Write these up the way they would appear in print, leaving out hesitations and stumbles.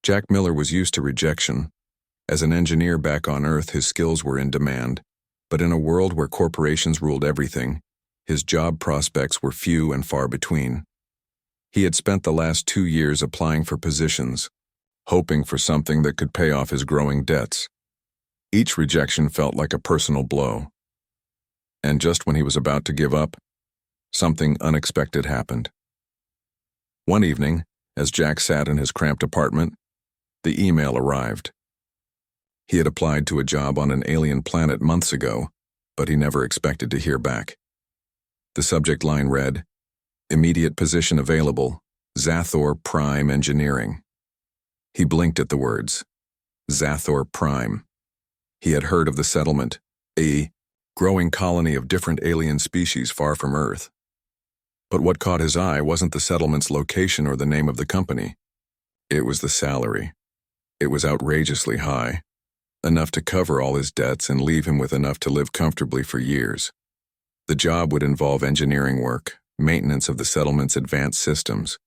Jack Miller was used to rejection. As an engineer back on Earth, his skills were in demand, but in a world where corporations ruled everything, his job prospects were few and far between. He had spent the last 2 years applying for positions, hoping for something that could pay off his growing debts. Each rejection felt like a personal blow. And just when he was about to give up, something unexpected happened. One evening, as Jack sat in his cramped apartment, the email arrived. He had applied to a job on an alien planet months ago, but he never expected to hear back. The subject line read, "Immediate position available, Zathor Prime Engineering." He blinked at the words, Zathor Prime. He had heard of the settlement, a growing colony of different alien species far from Earth. But what caught his eye wasn't the settlement's location or the name of the company. It was the salary. It was outrageously high, enough to cover all his debts and leave him with enough to live comfortably for years. The job would involve engineering work, maintenance of the settlement's advanced systems.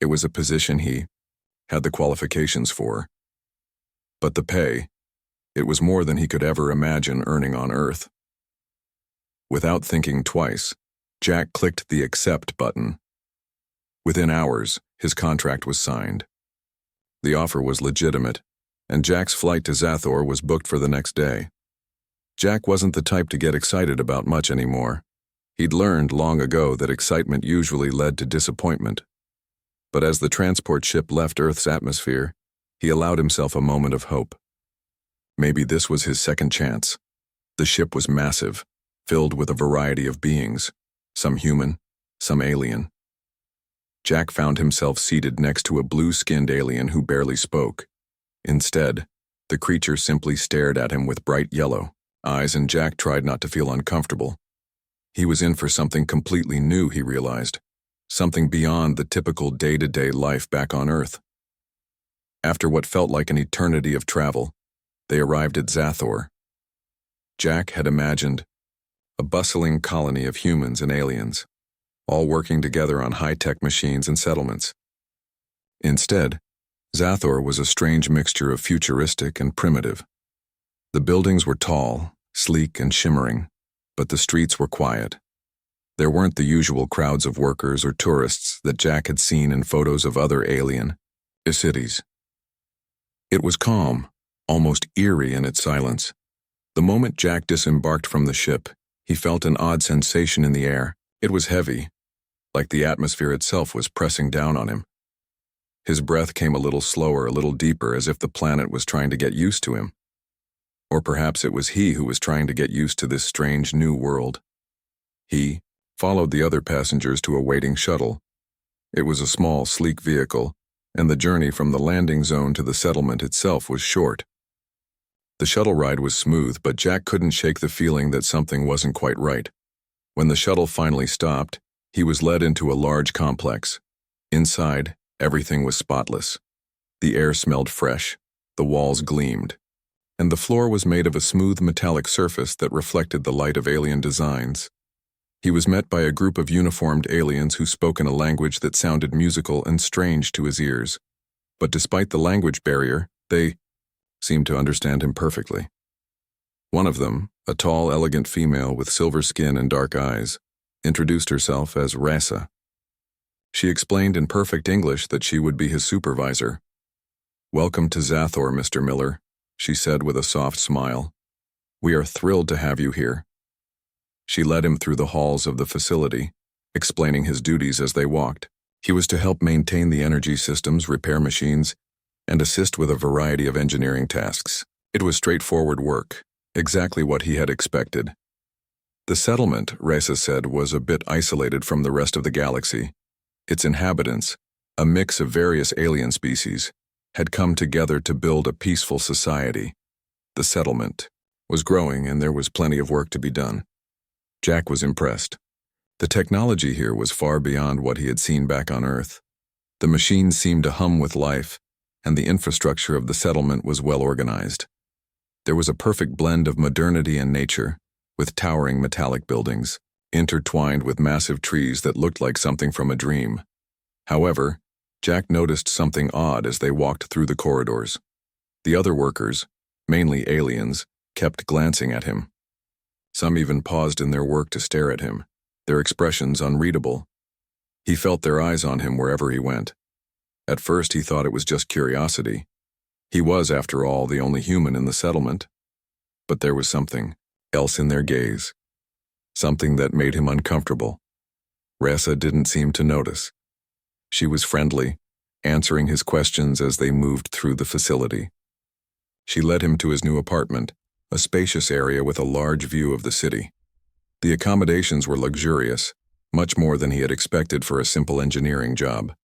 It was a position he had the qualifications for. But the pay, it was more than he could ever imagine earning on Earth. Without thinking twice, Jack clicked the accept button. Within hours, his contract was signed. The offer was legitimate, and Jack's flight to Zathor was booked for the next day. Jack wasn't the type to get excited about much anymore. He'd learned long ago that excitement usually led to disappointment. But as the transport ship left Earth's atmosphere, he allowed himself a moment of hope. Maybe this was his second chance. The ship was massive, filled with a variety of beings, some human, some alien. Jack found himself seated next to a blue-skinned alien who barely spoke. Instead, the creature simply stared at him with bright yellow eyes, and Jack tried not to feel uncomfortable. He was in for something completely new, he realized, something beyond the typical day-to-day life back on Earth. After what felt like an eternity of travel, they arrived at Zathor. Jack had imagined a bustling colony of humans and aliens, all working together on high-tech machines and settlements. Instead, Zathor was a strange mixture of futuristic and primitive. The buildings were tall, sleek, and shimmering, but the streets were quiet. There weren't the usual crowds of workers or tourists that Jack had seen in photos of other alien cities. It was calm, almost eerie in its silence. The moment Jack disembarked from the ship, he felt an odd sensation in the air. It was heavy, like the atmosphere itself was pressing down on him. His breath came a little slower, a little deeper, as if the planet was trying to get used to him. Or perhaps it was he who was trying to get used to this strange new world. He followed the other passengers to a waiting shuttle. It was a small, sleek vehicle, and the journey from the landing zone to the settlement itself was short. The shuttle ride was smooth, but Jack couldn't shake the feeling that something wasn't quite right. When the shuttle finally stopped, he was led into a large complex. Inside, everything was spotless. The air smelled fresh, the walls gleamed, and the floor was made of a smooth metallic surface that reflected the light of alien designs. He was met by a group of uniformed aliens who spoke in a language that sounded musical and strange to his ears. But despite the language barrier, they seemed to understand him perfectly. One of them, a tall, elegant female with silver skin and dark eyes, introduced herself as Rasa. She explained in perfect English that she would be his supervisor. "Welcome to Zathor, Mr. Miller," she said with a soft smile. "We are thrilled to have you here." She led him through the halls of the facility, explaining his duties as they walked. He was to help maintain the energy systems, repair machines, and assist with a variety of engineering tasks. It was straightforward work, exactly what he had expected. The settlement, Rasa said, was a bit isolated from the rest of the galaxy. Its inhabitants, a mix of various alien species, had come together to build a peaceful society. The settlement was growing, and there was plenty of work to be done. Jack was impressed. The technology here was far beyond what he had seen back on Earth. The machines seemed to hum with life, and the infrastructure of the settlement was well organized. There was a perfect blend of modernity and nature, with towering metallic buildings, intertwined with massive trees that looked like something from a dream. However, Jack noticed something odd as they walked through the corridors. The other workers, mainly aliens, kept glancing at him. Some even paused in their work to stare at him, their expressions unreadable. He felt their eyes on him wherever he went. At first he thought it was just curiosity. He was, after all, the only human in the settlement. But there was something else in their gaze. Something that made him uncomfortable. Ressa didn't seem to notice. She was friendly, answering his questions as they moved through the facility. She led him to his new apartment, a spacious area with a large view of the city. The accommodations were luxurious, much more than he had expected for a simple engineering job.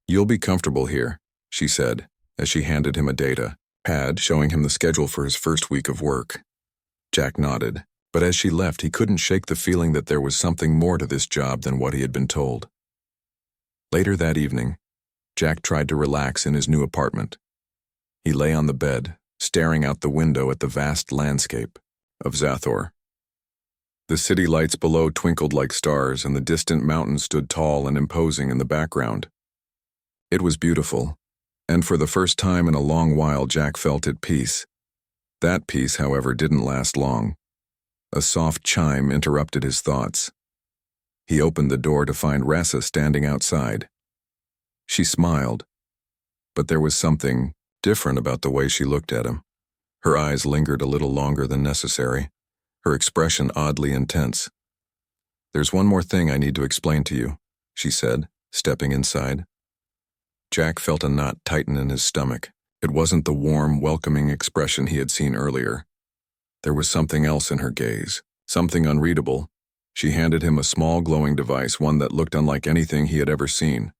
"You'll be comfortable here," she said, as she handed him a data pad showing him the schedule for his first week of work. Jack nodded, but as she left, he couldn't shake the feeling that there was something more to this job than what he had been told. Later that evening, Jack tried to relax in his new apartment. He lay on the bed, staring out the window at the vast landscape of Zathor. The city lights below twinkled like stars, and the distant mountains stood tall and imposing in the background. It was beautiful, and for the first time in a long while Jack felt at peace. That peace, however, didn't last long. A soft chime interrupted his thoughts. He opened the door to find Ressa standing outside. She smiled, but there was something different about the way she looked at him. Her eyes lingered a little longer than necessary, her expression oddly intense. "There's one more thing I need to explain to you," she said, stepping inside. Jack felt a knot tighten in his stomach. It wasn't the warm, welcoming expression he had seen earlier. There was something else in her gaze, something unreadable. She handed him a small glowing device, one that looked unlike anything he had ever seen.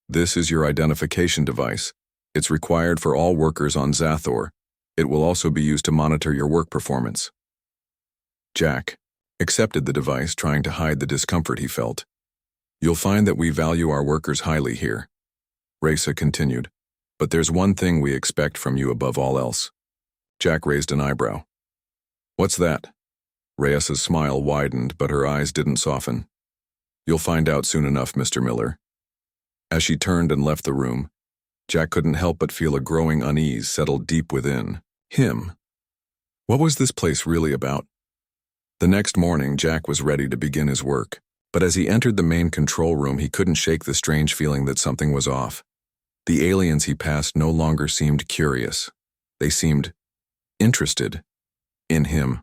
"This is your identification device. It's required for all workers on Zathor. It will also be used to monitor your work performance." Jack accepted the device, trying to hide the discomfort he felt. "You'll find that we value our workers highly here," Ressa continued, "but there's one thing we expect from you above all else." Jack raised an eyebrow. "What's that?" Ressa's smile widened, but her eyes didn't soften. "You'll find out soon enough, Mr. Miller." As she turned and left the room, Jack couldn't help but feel a growing unease settle deep within him. What was this place really about? The next morning, Jack was ready to begin his work, but as he entered the main control room, he couldn't shake the strange feeling that something was off. The aliens he passed no longer seemed curious. They seemed interested in him.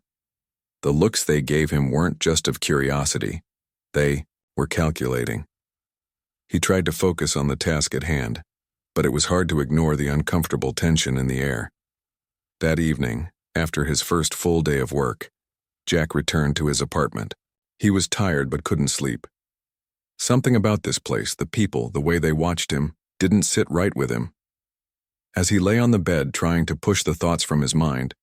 The looks they gave him weren't just of curiosity. They were calculating. He tried to focus on the task at hand, but it was hard to ignore the uncomfortable tension in the air. That evening, after his first full day of work, Jack returned to his apartment. He was tired but couldn't sleep. Something about this place, the people, the way they watched him, didn't sit right with him. As he lay on the bed trying to push the thoughts from his mind,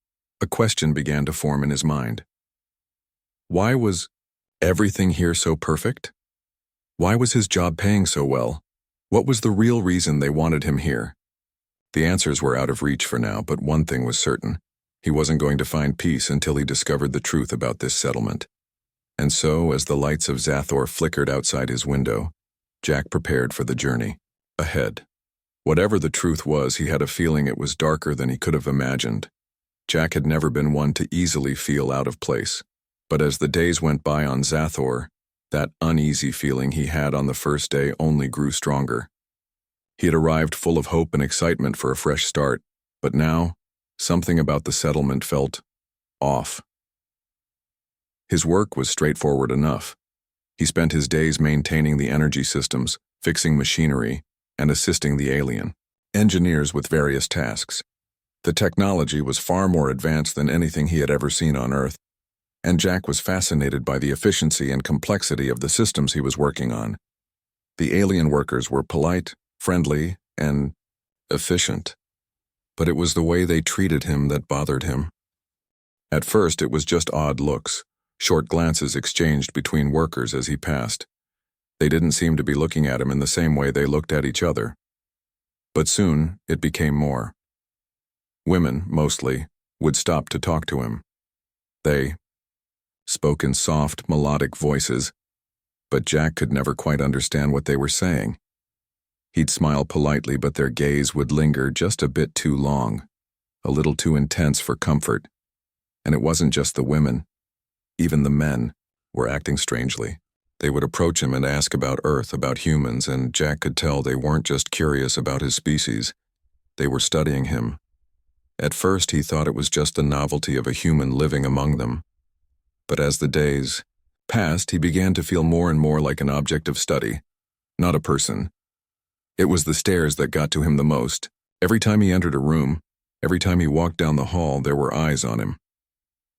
a question began to form in his mind. Why was everything here so perfect? Why was his job paying so well? What was the real reason they wanted him here? The answers were out of reach for now, but one thing was certain. He wasn't going to find peace until he discovered the truth about this settlement. And so, as the lights of Zathor flickered outside his window, Jack prepared for the journey ahead. Whatever the truth was, he had a feeling it was darker than he could have imagined. Jack had never been one to easily feel out of place. But as the days went by on Zathor, that uneasy feeling he had on the first day only grew stronger. He had arrived full of hope and excitement for a fresh start, but now, something about the settlement felt off. His work was straightforward enough. He spent his days maintaining the energy systems, fixing machinery, and assisting the alien engineers with various tasks. The technology was far more advanced than anything he had ever seen on Earth, and Jack was fascinated by the efficiency and complexity of the systems he was working on. The alien workers were polite, friendly, and efficient, but it was the way they treated him that bothered him. At first, it was just odd looks, short glances exchanged between workers as he passed. They didn't seem to be looking at him in the same way they looked at each other. But soon, it became more. Women, mostly, would stop to talk to him. They spoke in soft, melodic voices, but Jack could never quite understand what they were saying. He'd smile politely, but their gaze would linger just a bit too long, a little too intense for comfort. And it wasn't just the women. Even the men were acting strangely. They would approach him and ask about Earth, about humans, and Jack could tell they weren't just curious about his species. They were studying him. At first, he thought it was just the novelty of a human living among them. But as the days passed, he began to feel more and more like an object of study, not a person. It was the stares that got to him the most. Every time he entered a room, every time he walked down the hall, there were eyes on him.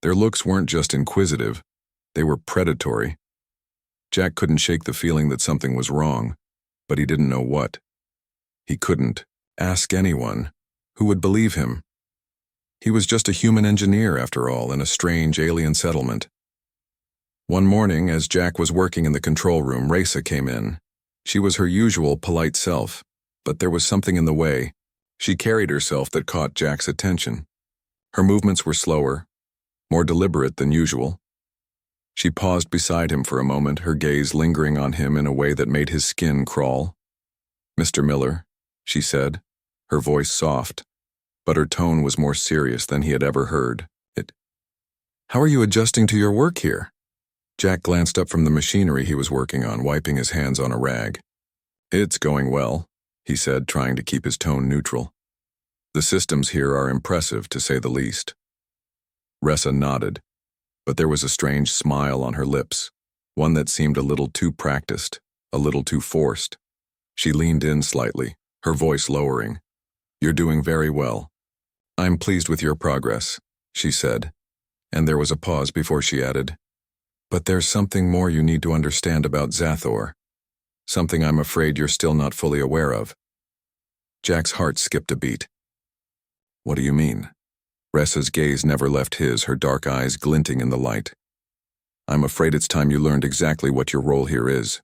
Their looks weren't just inquisitive, they were predatory. Jack couldn't shake the feeling that something was wrong, but he didn't know what. He couldn't ask anyone who would believe him. He was just a human engineer, after all, in a strange alien settlement. One morning, as Jack was working in the control room, Raisa came in. She was her usual polite self, but there was something in the way she carried herself that caught Jack's attention. Her movements were slower, more deliberate than usual. She paused beside him for a moment, her gaze lingering on him in a way that made his skin crawl. "Mr. Miller," she said, her voice soft, but her tone was more serious than he had ever heard. "How are you adjusting to your work here?" Jack glanced up from the machinery he was working on, wiping his hands on a rag. "It's going well," he said, trying to keep his tone neutral. "The systems here are impressive, to say the least." Ressa nodded, but there was a strange smile on her lips, one that seemed a little too practiced, a little too forced. She leaned in slightly, her voice lowering. "You're doing very well. I'm pleased with your progress," she said, and there was a pause before she added, "But there's something more you need to understand about Zathor, something I'm afraid you're still not fully aware of." Jack's heart skipped a beat. "What do you mean?" Ressa's gaze never left his, her dark eyes glinting in the light. "I'm afraid it's time you learned exactly what your role here is."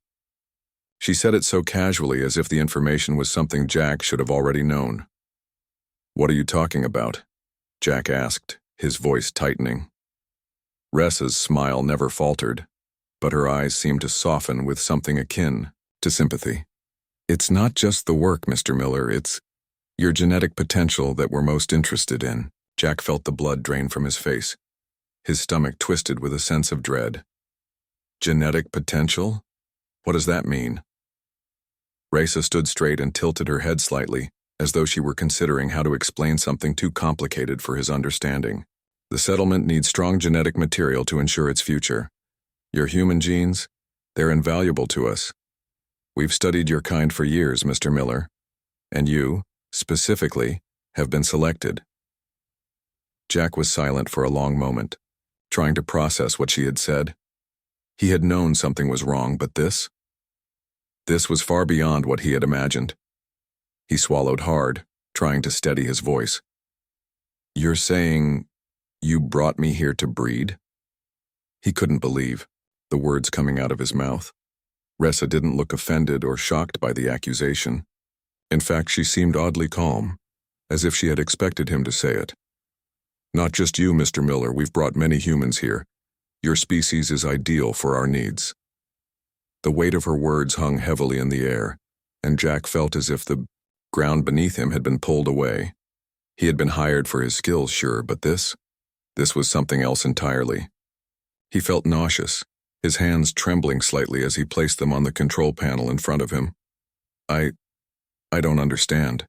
She said it so casually, as if the information was something Jack should have already known. "What are you talking about?" Jack asked, his voice tightening. Ressa's smile never faltered, but her eyes seemed to soften with something akin to sympathy. "It's not just the work, Mr. Miller, it's your genetic potential that we're most interested in." Jack felt the blood drain from his face. His stomach twisted with a sense of dread. "Genetic potential? What does that mean?" Raisa stood straight and tilted her head slightly, as though she were considering how to explain something too complicated for his understanding. "The settlement needs strong genetic material to ensure its future. Your human genes, they're invaluable to us. We've studied your kind for years, Mr. Miller, and you, specifically, have been selected." Jack was silent for a long moment, trying to process what she had said. He had known something was wrong, but this was far beyond what he had imagined. He swallowed hard, trying to steady his voice. "You're saying you brought me here to breed?" He couldn't believe the words coming out of his mouth. Ressa didn't look offended or shocked by the accusation. In fact, she seemed oddly calm, as if she had expected him to say it. "Not just you, Mr. Miller, we've brought many humans here. Your species is ideal for our needs." The weight of her words hung heavily in the air, and Jack felt as if the ground beneath him had been pulled away. He had been hired for his skills, sure, but this was something else entirely. He felt nauseous, his hands trembling slightly as he placed them on the control panel in front of him. I don't understand,"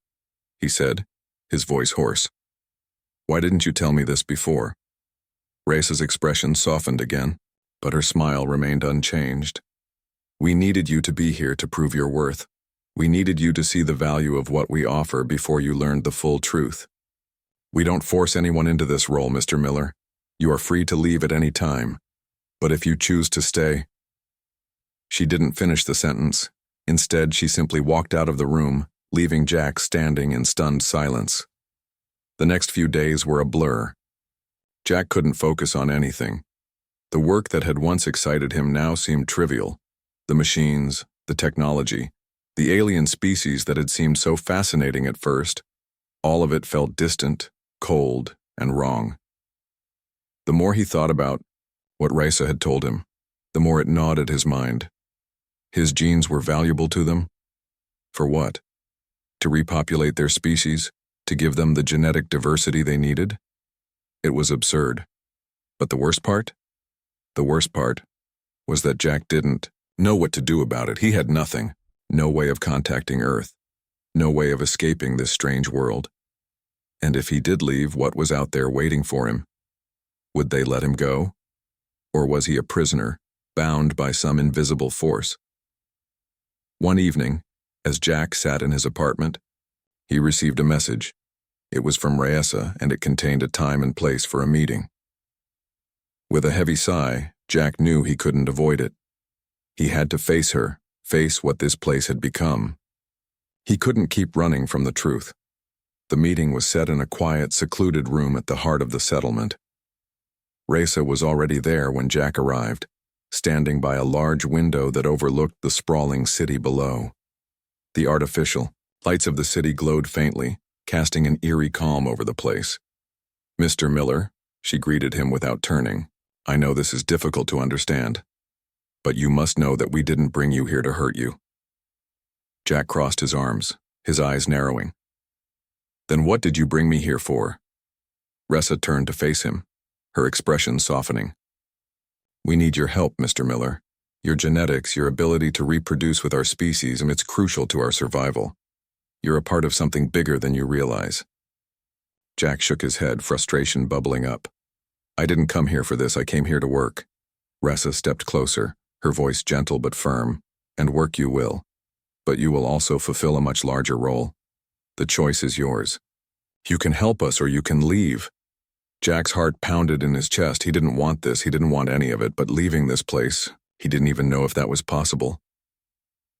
he said, his voice hoarse. "Why didn't you tell me this before?" Raisa's expression softened again, but her smile remained unchanged. "We needed you to be here to prove your worth. We needed you to see the value of what we offer before you learned the full truth. We don't force anyone into this role, Mr. Miller. You are free to leave at any time. But if you choose to stay..." She didn't finish the sentence. Instead, she simply walked out of the room, leaving Jack standing in stunned silence. The next few days were a blur. Jack couldn't focus on anything. The work that had once excited him now seemed trivial. The machines, the technology, the alien species that had seemed so fascinating at first, all of it felt distant, cold, and wrong. The more he thought about what Raisa had told him, the more it gnawed at his mind. His genes were valuable to them? For what? to repopulate their species, to give them the genetic diversity they needed? It was absurd. But the worst part? The worst part was that Jack didn't know what to do about it. He had nothing, no way of contacting Earth, no way of escaping this strange world. And if he did leave, what was out there waiting for him? Would they let him go? Or was he a prisoner, bound by some invisible force? One evening, as Jack sat in his apartment, he received a message. It was from Raessa, and it contained a time and place for a meeting. With a heavy sigh, Jack knew he couldn't avoid it. He had to face her, face what this place had become. He couldn't keep running from the truth. The meeting was set in a quiet, secluded room at the heart of the settlement. Raessa was already there when Jack arrived, standing by a large window that overlooked the sprawling city below. The artificial lights of the city glowed faintly, casting an eerie calm over the place. "Mr. Miller," she greeted him without turning, "I know this is difficult to understand, but you must know that we didn't bring you here to hurt you." Jack crossed his arms, his eyes narrowing. "Then what did you bring me here for?" Raessa turned to face him, her expression softening. "We need your help, Mr. Miller. Your genetics, your ability to reproduce with our species, it's crucial to our survival. You're a part of something bigger than you realize." Jack shook his head, frustration bubbling up. "I didn't come here for this, I came here to work." Raessa stepped closer, her voice gentle but firm. "And work you will. But you will also fulfill a much larger role. The choice is yours. You can help us or you can leave." Jack's heart pounded in his chest. He didn't want this, he didn't want any of it, but leaving this place, he didn't even know if that was possible.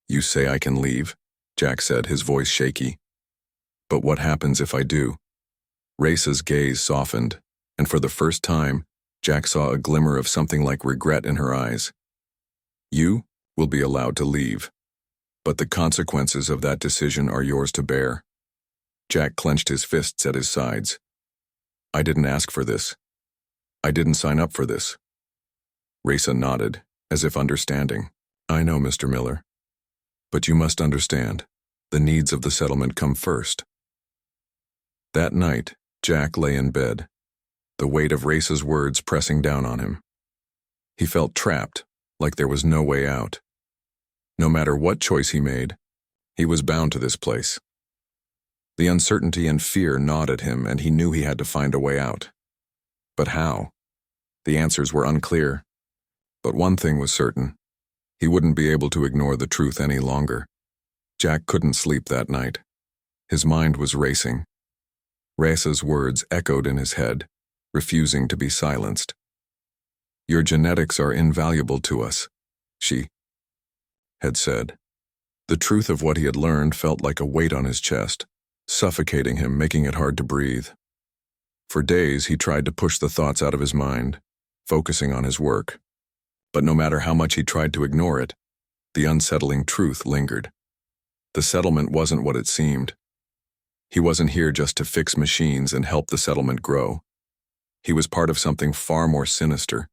"You say I can leave?" Jack said, his voice shaky. "But what happens if I do?" Raessa's gaze softened, and for the first time, Jack saw a glimmer of something like regret in her eyes. "You will be allowed to leave, but the consequences of that decision are yours to bear." Jack clenched his fists at his sides. "I didn't ask for this. I didn't sign up for this." Raessa nodded, as if understanding. "I know, Mr. Miller. But you must understand, the needs of the settlement come first." That night, Jack lay in bed, the weight of Raessa's words pressing down on him. He felt trapped, like there was no way out. No matter what choice he made, he was bound to this place. The uncertainty and fear gnawed at him, and he knew he had to find a way out. But how? The answers were unclear. But one thing was certain. He wouldn't be able to ignore the truth any longer. Jack couldn't sleep that night. His mind was racing. Raessa's words echoed in his head, refusing to be silenced. "Your genetics are invaluable to us," she had said. The truth of what he had learned felt like a weight on his chest, suffocating him, making it hard to breathe. For days, he tried to push the thoughts out of his mind, focusing on his work. But no matter how much he tried to ignore it, the unsettling truth lingered. The settlement wasn't what it seemed. He wasn't here just to fix machines and help the settlement grow. He was part of something far more sinister,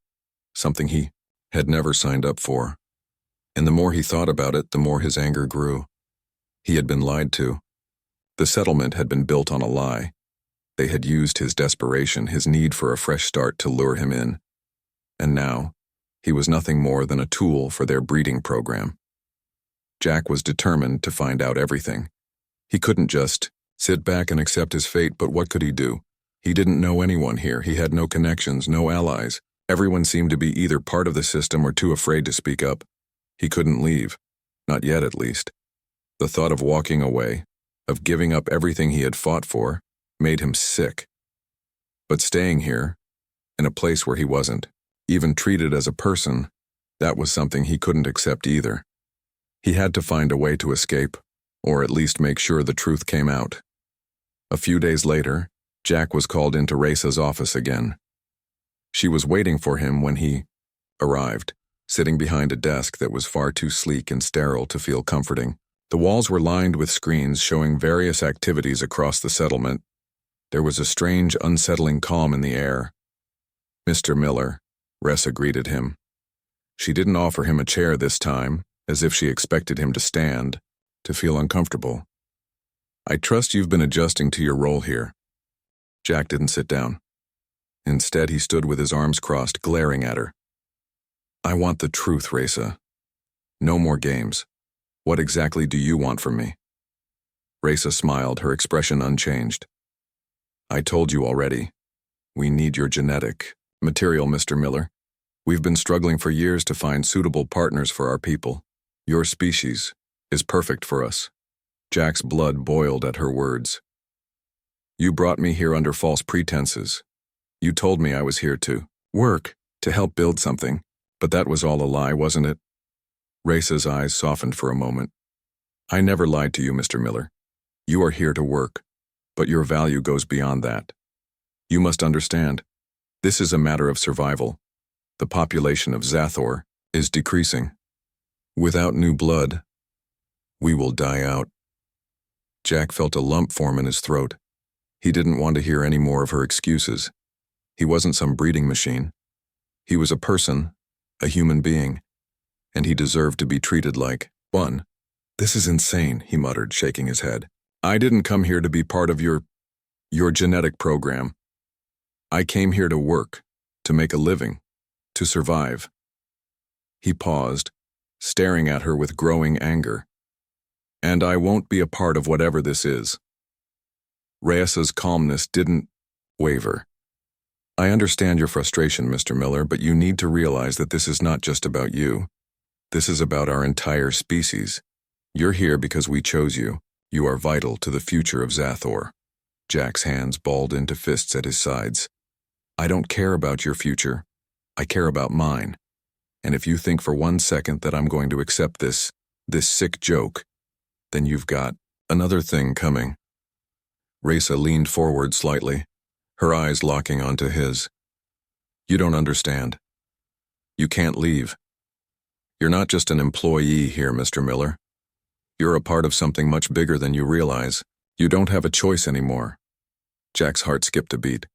something he had never signed up for. And the more he thought about it, the more his anger grew. He had been lied to. The settlement had been built on a lie. They had used his desperation, his need for a fresh start, to lure him in. And now, he was nothing more than a tool for their breeding program. Jack was determined to find out everything. He couldn't just sit back and accept his fate, but what could he do? He didn't know anyone here. He had no connections, no allies. Everyone seemed to be either part of the system or too afraid to speak up. He couldn't leave. Not yet, at least. The thought of walking away, of giving up everything he had fought for, made him sick. But staying here, in a place where he wasn't even treated as a person, that was something he couldn't accept either. He had to find a way to escape, or at least make sure the truth came out. A few days later, Jack was called into Raessa's office again. She was waiting for him when he arrived, sitting behind a desk that was far too sleek and sterile to feel comforting. The walls were lined with screens showing various activities across the settlement. There was a strange, unsettling calm in the air. "Mr. Miller," Raessa greeted him. She didn't offer him a chair this time, as if she expected him to stand, to feel uncomfortable. I trust you've been adjusting to your role here. Jack didn't sit down. Instead, he stood with his arms crossed, glaring at her. I want the truth, Raisa. No more games. What exactly do you want from me? Raisa smiled, her expression unchanged. I told you already. We need your genetic material, Mr. Miller. We've been struggling for years to find suitable partners for our people. Your species is perfect for us. Jack's blood boiled at her words. You brought me here under false pretenses. You told me I was here to work, to help build something, but that was all a lie, wasn't it? Raisa's eyes softened for a moment. I never lied to you, Mr. Miller. You are here to work, but your value goes beyond that. You must understand, this is a matter of survival. The population of Zathor is decreasing. Without new blood, we will die out. Jack felt a lump form in his throat. He didn't want to hear any more of her excuses. He wasn't some breeding machine. He was a person, a human being, and he deserved to be treated like one. This is insane, he muttered, shaking his head. I didn't come here to be part of your genetic program. I came here to work, to make a living, to survive. He paused, staring at her with growing anger. And I won't be a part of whatever this is. Raisa's calmness didn't waver. I understand your frustration, Mr. Miller, but you need to realize that this is not just about you. This is about our entire species. You're here because we chose you. You are vital to the future of Zathor. Jack's hands balled into fists at his sides. I don't care about your future. I care about mine. And if you think for 1 second that I'm going to accept this sick joke, then you've got another thing coming. Raisa leaned forward slightly, her eyes locking onto his. You don't understand. You can't leave. You're not just an employee here, Mr. Miller. You're a part of something much bigger than you realize. You don't have a choice anymore. Jack's heart skipped a beat.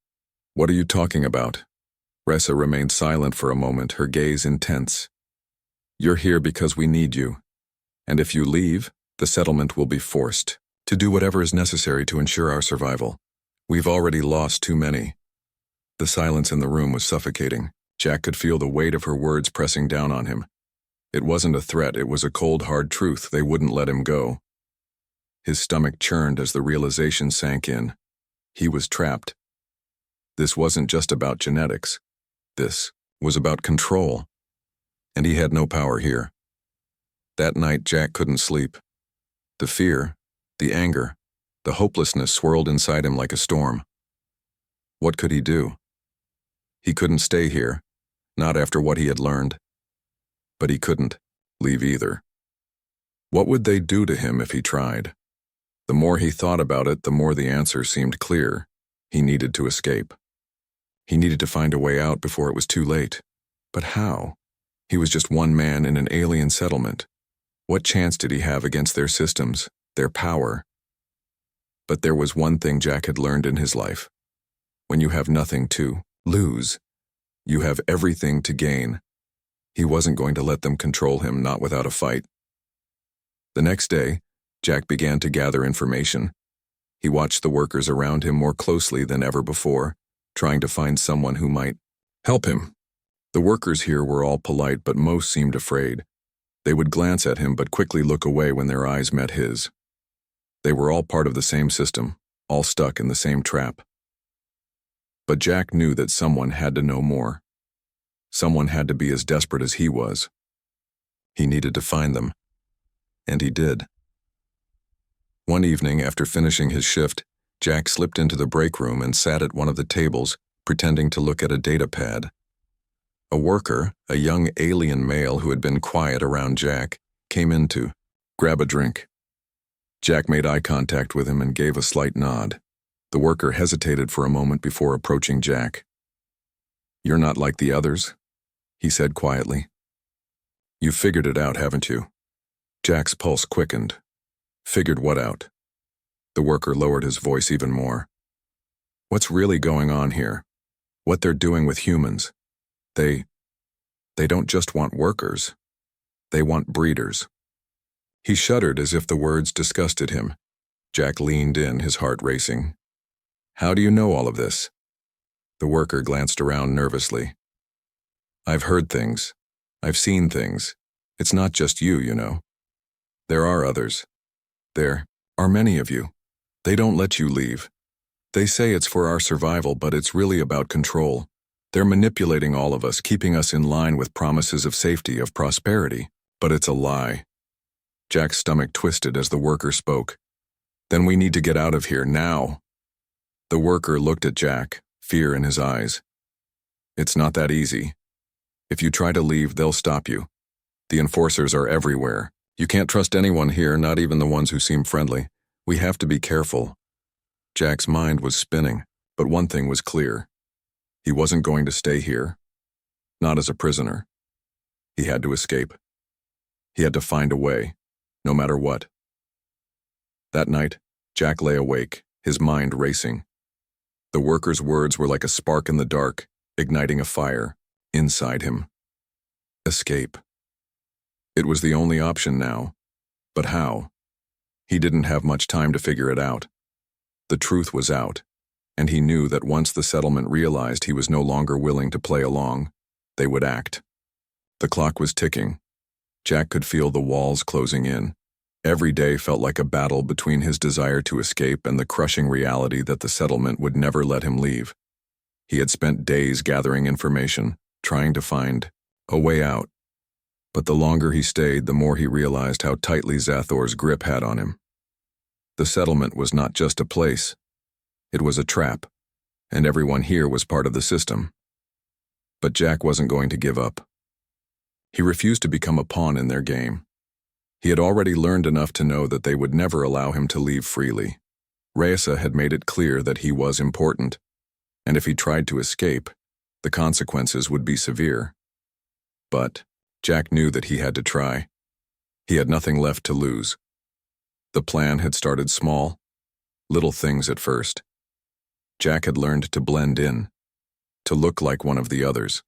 What are you talking about? Raisa remained silent for a moment, her gaze intense. You're here because we need you. And if you leave, the settlement will be forced to do whatever is necessary to ensure our survival. We've already lost too many. The silence in the room was suffocating. Jack could feel the weight of her words pressing down on him. It wasn't a threat, it was a cold, hard truth. They wouldn't let him go. His stomach churned as the realization sank in. He was trapped. This wasn't just about genetics. This was about control. And he had no power here. That night, Jack couldn't sleep. The fear, the anger, the hopelessness swirled inside him like a storm. What could he do? He couldn't stay here, not after what he had learned. But he couldn't leave either. What would they do to him if he tried? The more he thought about it, the more the answer seemed clear. He needed to escape. He needed to find a way out before it was too late. But how? He was just one man in an alien settlement. What chance did he have against their systems, their power? But there was one thing Jack had learned in his life. When you have nothing to lose, you have everything to gain. He wasn't going to let them control him, not without a fight. The next day, Jack began to gather information. He watched the workers around him more closely than ever before, trying to find someone who might help him. The workers here were all polite, but most seemed afraid. They would glance at him but quickly look away when their eyes met his. They were all part of the same system, all stuck in the same trap. But Jack knew that someone had to know more. Someone had to be as desperate as he was. He needed to find them. And he did. One evening, after finishing his shift, Jack slipped into the break room and sat at one of the tables, pretending to look at a data pad. A worker, a young alien male who had been quiet around Jack, came in to grab a drink. Jack made eye contact with him and gave a slight nod. The worker hesitated for a moment before approaching Jack. You're not like the others, he said quietly. You figured it out, haven't you? Jack's pulse quickened. Figured what out? The worker lowered his voice even more. What's really going on here? What they're doing with humans? They don't just want workers. They want breeders. He shuddered as if the words disgusted him. Jack leaned in, his heart racing. How do you know all of this? The worker glanced around nervously. I've heard things. I've seen things. It's not just you, you know. There are others. There are many of you. They don't let you leave. They say it's for our survival, but it's really about control. They're manipulating all of us, keeping us in line with promises of safety, of prosperity. But it's a lie. Jack's stomach twisted as the worker spoke. Then we need to get out of here, now. The worker looked at Jack, fear in his eyes. It's not that easy. If you try to leave, they'll stop you. The enforcers are everywhere. You can't trust anyone here, not even the ones who seem friendly. We have to be careful. Jack's mind was spinning, but one thing was clear. He wasn't going to stay here. Not as a prisoner. He had to escape. He had to find a way, no matter what. That night, Jack lay awake, his mind racing. The worker's words were like a spark in the dark, igniting a fire inside him. Escape. It was the only option now. But how? He didn't have much time to figure it out. The truth was out, and he knew that once the settlement realized he was no longer willing to play along, they would act. The clock was ticking. Jack could feel the walls closing in. Every day felt like a battle between his desire to escape and the crushing reality that the settlement would never let him leave. He had spent days gathering information, trying to find a way out. But the longer he stayed, the more he realized how tightly Zathor's grip had on him. The settlement was not just a place. It was a trap, and everyone here was part of the system. But Jack wasn't going to give up. He refused to become a pawn in their game. He had already learned enough to know that they would never allow him to leave freely. Reisa had made it clear that he was important, and if he tried to escape, the consequences would be severe. But Jack knew that he had to try. He had nothing left to lose. The plan had started small, little things at first. Jack had learned to blend in, to look like one of the others.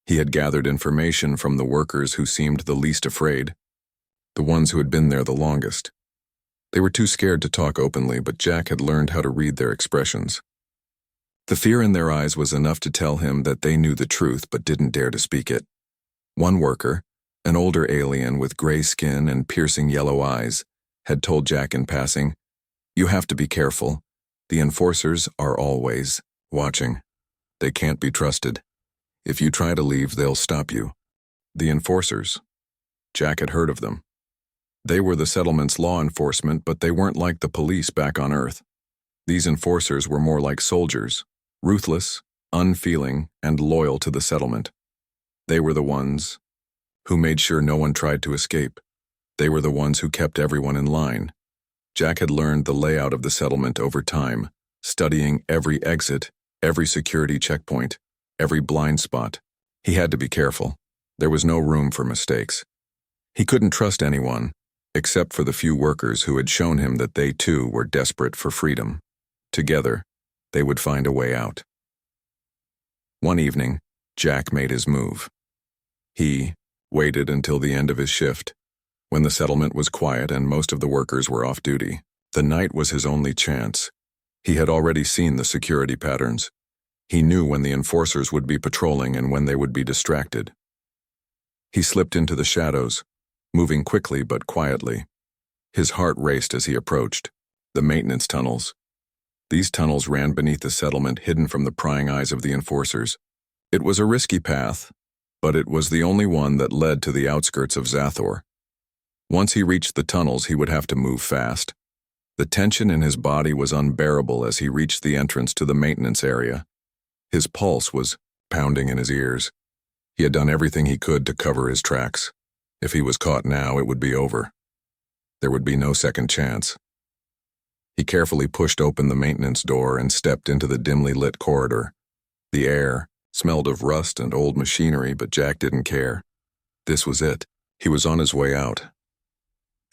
He had gathered information from the workers who seemed the least afraid, the ones who had been there the longest. They were too scared to talk openly, but Jack had learned how to read their expressions. The fear in their eyes was enough to tell him that they knew the truth but didn't dare to speak it. One worker, an older alien with gray skin and piercing yellow eyes, had told Jack in passing, "You have to be careful. The enforcers are always watching. They can't be trusted. If you try to leave, they'll stop you." The enforcers. Jack had heard of them. They were the settlement's law enforcement, but they weren't like the police back on Earth. These enforcers were more like soldiers, ruthless, unfeeling, and loyal to the settlement. They were the ones who made sure no one tried to escape. They were the ones who kept everyone in line. Jack had learned the layout of the settlement over time, studying every exit, every security checkpoint, every blind spot. He had to be careful. There was no room for mistakes. He couldn't trust anyone, except for the few workers who had shown him that they too were desperate for freedom. Together, they would find a way out. One evening, Jack made his move. He waited until the end of his shift, when the settlement was quiet and most of the workers were off duty. The night was his only chance. He had already seen the security patterns. He knew when the enforcers would be patrolling and when they would be distracted. He slipped into the shadows, moving quickly but quietly. His heart raced as he approached the maintenance tunnels. These tunnels ran beneath the settlement, hidden from the prying eyes of the enforcers. It was a risky path, but it was the only one that led to the outskirts of Zathor. Once he reached the tunnels, he would have to move fast. The tension in his body was unbearable as he reached the entrance to the maintenance area. His pulse was pounding in his ears. He had done everything he could to cover his tracks. If he was caught now, it would be over. There would be no second chance. He carefully pushed open the maintenance door and stepped into the dimly lit corridor. The air smelled of rust and old machinery, but Jack didn't care. This was it. He was on his way out.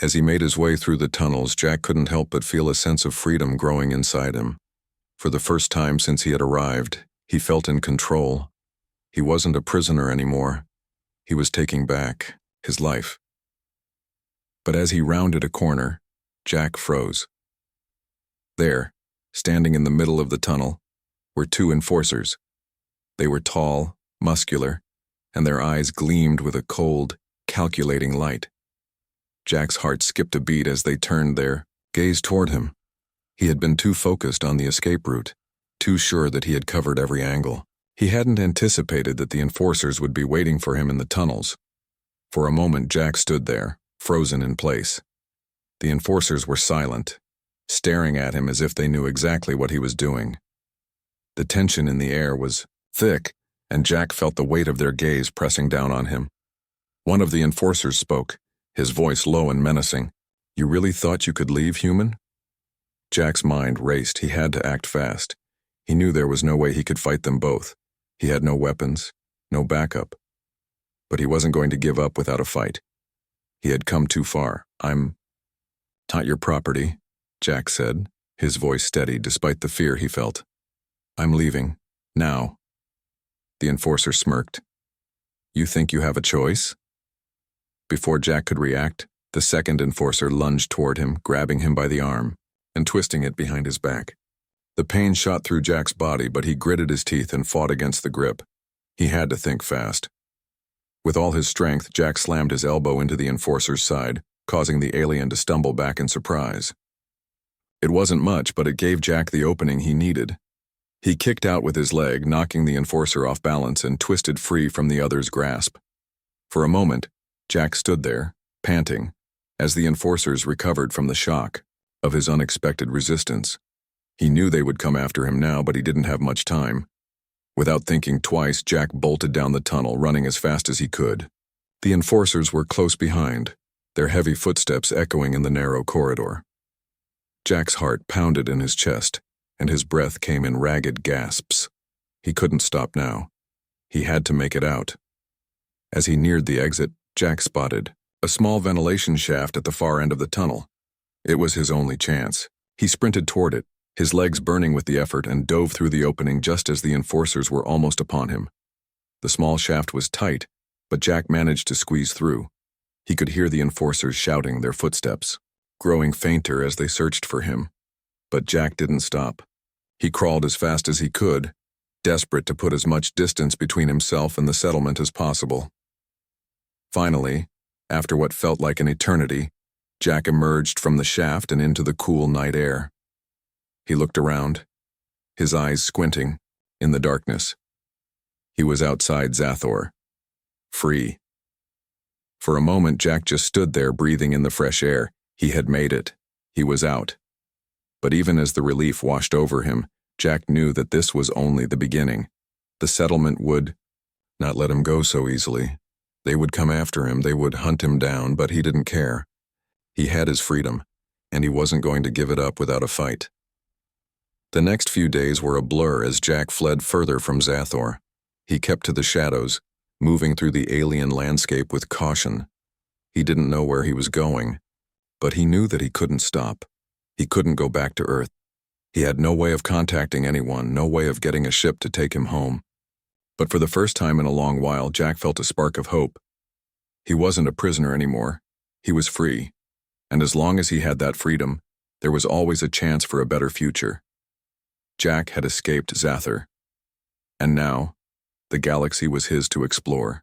As he made his way through the tunnels, Jack couldn't help but feel a sense of freedom growing inside him. For the first time since he had arrived, he felt in control. He wasn't a prisoner anymore. He was taking back his life. But as he rounded a corner, Jack froze. There, standing in the middle of the tunnel, were two enforcers. They were tall, muscular, and their eyes gleamed with a cold, calculating light. Jack's heart skipped a beat as they turned their gaze toward him. He had been too focused on the escape route, too sure that he had covered every angle. He hadn't anticipated that the enforcers would be waiting for him in the tunnels. For a moment, Jack stood there, frozen in place. The enforcers were silent, staring at him as if they knew exactly what he was doing. The tension in the air was thick, and Jack felt the weight of their gaze pressing down on him. One of the enforcers spoke, his voice low and menacing. "You really thought you could leave, human?" Jack's mind raced. He had to act fast. He knew there was no way he could fight them both. He had no weapons, no backup. But he wasn't going to give up without a fight. He had come too far. "I'm not your property," Jack said, his voice steady despite the fear he felt. "I'm leaving. Now." The enforcer smirked. "You think you have a choice?" Before Jack could react, the second enforcer lunged toward him, grabbing him by the arm and twisting it behind his back. The pain shot through Jack's body, but he gritted his teeth and fought against the grip. He had to think fast. With all his strength, Jack slammed his elbow into the enforcer's side, causing the alien to stumble back in surprise. It wasn't much, but it gave Jack the opening he needed. He kicked out with his leg, knocking the enforcer off balance and twisted free from the other's grasp. For a moment, Jack stood there, panting, as the enforcers recovered from the shock of his unexpected resistance. He knew they would come after him now, but he didn't have much time. Without thinking twice, Jack bolted down the tunnel, running as fast as he could. The enforcers were close behind, their heavy footsteps echoing in the narrow corridor. Jack's heart pounded in his chest, and his breath came in ragged gasps. He couldn't stop now. He had to make it out. As he neared the exit, Jack spotted a small ventilation shaft at the far end of the tunnel. It was his only chance. He sprinted toward it, his legs burning with the effort, and dove through the opening just as the enforcers were almost upon him. The small shaft was tight, but Jack managed to squeeze through. He could hear the enforcers shouting, their footsteps growing fainter as they searched for him. But Jack didn't stop. He crawled as fast as he could, desperate to put as much distance between himself and the settlement as possible. Finally, after what felt like an eternity, Jack emerged from the shaft and into the cool night air. He looked around, his eyes squinting, in the darkness. He was outside Zathor, free. For a moment, Jack just stood there, breathing in the fresh air. He had made it. He was out. But even as the relief washed over him, Jack knew that this was only the beginning. The settlement would not let him go so easily. They would come after him, they would hunt him down, but he didn't care. He had his freedom, and he wasn't going to give it up without a fight. The next few days were a blur as Jack fled further from Zathor. He kept to the shadows, moving through the alien landscape with caution. He didn't know where he was going, but he knew that he couldn't stop. He couldn't go back to Earth. He had no way of contacting anyone, no way of getting a ship to take him home. But for the first time in a long while, Jack felt a spark of hope. He wasn't a prisoner anymore. He was free. And as long as he had that freedom, there was always a chance for a better future. Jack had escaped Zathor. And now, the galaxy was his to explore.